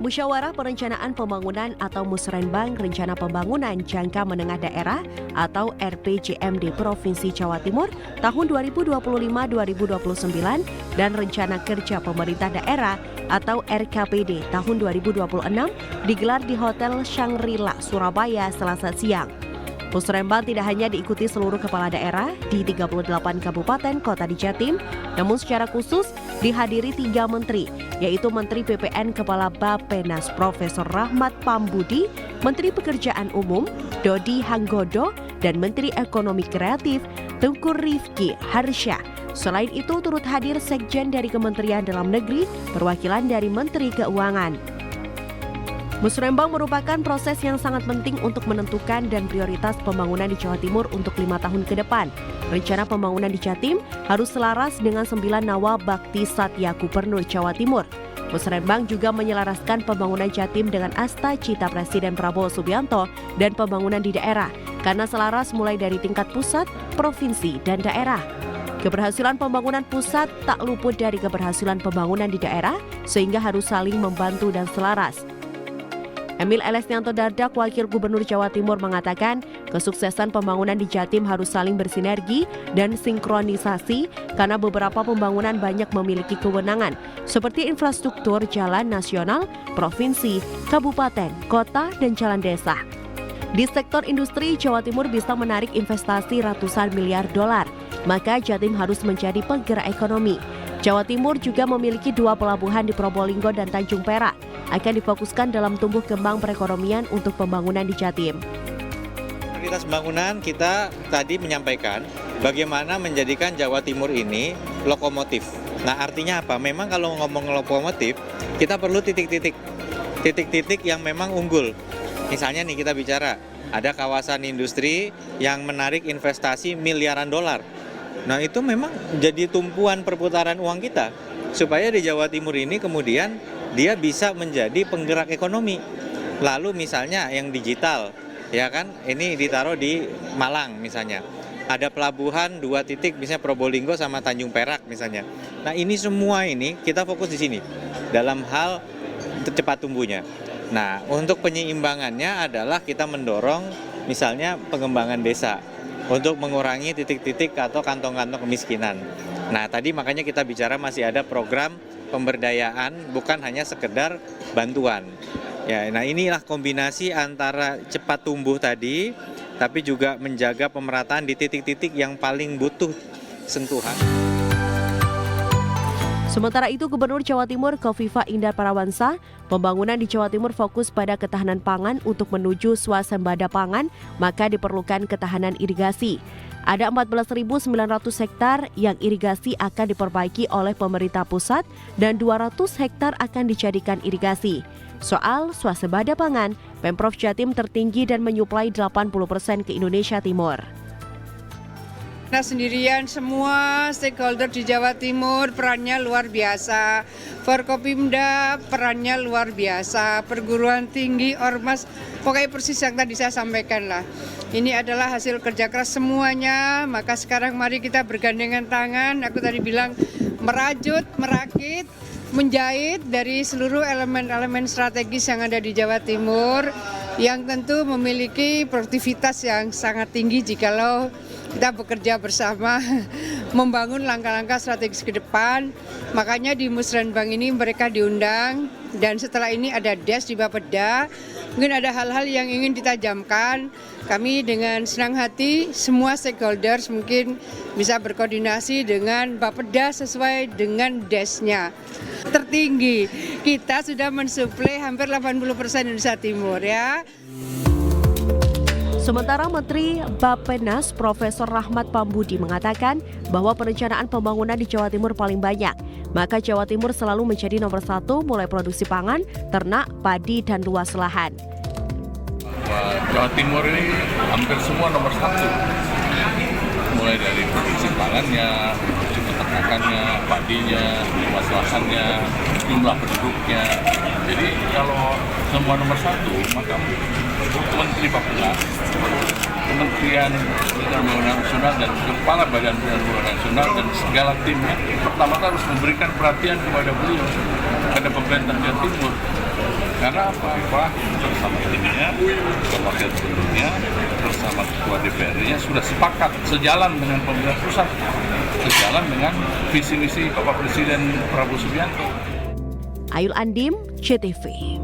Musyawarah Perencanaan Pembangunan atau Musrenbang Rencana Pembangunan Jangka Menengah Daerah atau RPJMD Provinsi Jawa Timur tahun 2025-2029 dan Rencana Kerja Pemerintah Daerah atau RKPD tahun 2026 digelar di Hotel Shangri-La, Surabaya, Selasa siang. Musrenbang tidak hanya diikuti seluruh kepala daerah di 38 kabupaten kota di Jatim, namun secara khusus dihadiri 3 menteri, yaitu Menteri PPN Kepala Bappenas Profesor Rahmat Pambudi, Menteri Pekerjaan Umum Dodi Hanggodo, dan Menteri Ekonomi Kreatif Tengku Rifki Harsha. Selain itu turut hadir Sekjen dari Kementerian Dalam Negeri, perwakilan dari Menteri Keuangan. Musrenbang merupakan proses yang sangat penting untuk menentukan dan prioritas pembangunan di Jawa Timur untuk 5 tahun ke depan. Rencana pembangunan di Jatim harus selaras dengan 9 Nawab Bakti Satya Gubernur Jawa Timur. Musrenbang juga menyelaraskan pembangunan Jatim dengan asta cita Presiden Prabowo Subianto dan pembangunan di daerah, karena selaras mulai dari tingkat pusat, provinsi, dan daerah. Keberhasilan pembangunan pusat tak luput dari keberhasilan pembangunan di daerah, sehingga harus saling membantu dan selaras. Emil Elestianto Dardak, Wakil Gubernur Jawa Timur, mengatakan kesuksesan pembangunan di Jatim harus saling bersinergi dan sinkronisasi karena beberapa pembangunan banyak memiliki kewenangan seperti infrastruktur jalan nasional, provinsi, kabupaten, kota, dan jalan desa. Di sektor industri, Jawa Timur bisa menarik investasi ratusan miliar dolar, maka Jatim harus menjadi penggerak ekonomi. Jawa Timur juga memiliki 2 pelabuhan di Probolinggo dan Tanjung Perak, akan difokuskan dalam tumbuh kembang perekonomian untuk pembangunan di Jatim. Prioritas pembangunan kita tadi menyampaikan bagaimana menjadikan Jawa Timur ini lokomotif. Nah, artinya apa? Memang kalau ngomong lokomotif, kita perlu titik-titik yang memang unggul. Misalnya nih kita bicara, ada kawasan industri yang menarik investasi miliaran dolar. Nah, itu memang jadi tumpuan perputaran uang kita supaya di Jawa Timur ini kemudian dia bisa menjadi penggerak ekonomi. Lalu misalnya yang digital, ya kan, ini ditaruh di Malang misalnya. Ada pelabuhan 2 titik, misalnya Probolinggo sama Tanjung Perak misalnya. Nah, ini semua ini kita fokus di sini dalam hal cepat tumbuhnya. Nah, untuk penyeimbangannya adalah kita mendorong misalnya pengembangan desa untuk mengurangi titik-titik atau kantong-kantong kemiskinan. Nah, tadi makanya kita bicara masih ada program pemberdayaan, bukan hanya sekedar bantuan. Ya, nah inilah kombinasi antara cepat tumbuh tadi, tapi juga menjaga pemerataan di titik-titik yang paling butuh sentuhan. Sementara itu, Gubernur Jawa Timur Kofifa Indar Parawansa, pembangunan di Jawa Timur fokus pada ketahanan pangan untuk menuju swasembada pangan, maka diperlukan ketahanan irigasi. Ada 14.900 hektar yang irigasi akan diperbaiki oleh pemerintah pusat dan 200 hektar akan dijadikan irigasi. Soal swasembada pangan, Pemprov Jatim tertinggi dan menyuplai 80% ke Indonesia Timur. Nah, sendirian semua stakeholder di Jawa Timur perannya luar biasa. Forkopimda perannya luar biasa. Perguruan tinggi, ormas, pokoknya persis yang tadi saya sampaikan lah. Ini adalah hasil kerja keras semuanya. Maka sekarang mari kita bergandengan tangan. Aku tadi bilang merajut, merakit, menjahit dari seluruh elemen-elemen strategis yang ada di Jawa Timur, yang tentu memiliki produktivitas yang sangat tinggi jikalau kita bekerja bersama membangun langkah-langkah strategis ke depan. Makanya di Musrenbang ini mereka diundang, dan setelah ini ada DES di Bapeda. Mungkin ada hal-hal yang ingin ditajamkan. Kami dengan senang hati semua stakeholders mungkin bisa berkoordinasi dengan Bapeda sesuai dengan DES-nya. Tertinggi, kita sudah mensuplai hampir 80% Indonesia Timur ya. Sementara Menteri Bappenas Profesor Rahmat Pambudi mengatakan bahwa perencanaan pembangunan di Jawa Timur paling banyak. Maka Jawa Timur selalu menjadi nomor 1 mulai produksi pangan, ternak, padi, dan luas lahan. Jawa Timur ini hampir semua nomor 1. Mulai dari produksi pangannya, produksi peternakannya, padinya, luas lahannya, jumlah penduduknya. Jadi kalau semua nomor 1, maka Menteri Bappenas, Kementerian Pembangunan Nasional dan Kepala Badan Pembangunan Nasional dan segala timnya pertama harus memberikan perhatian kepada beliau, kepada pemerintah Jawa Timur. Karena apa? Bersama timnya, bersama wakil gubernurnya, bersama ketua DPRD-nya sudah sepakat sejalan dengan pemerintah pusat, sejalan dengan visi misi Bapak Presiden Prabowo Subianto. Ayul Andim, CTV.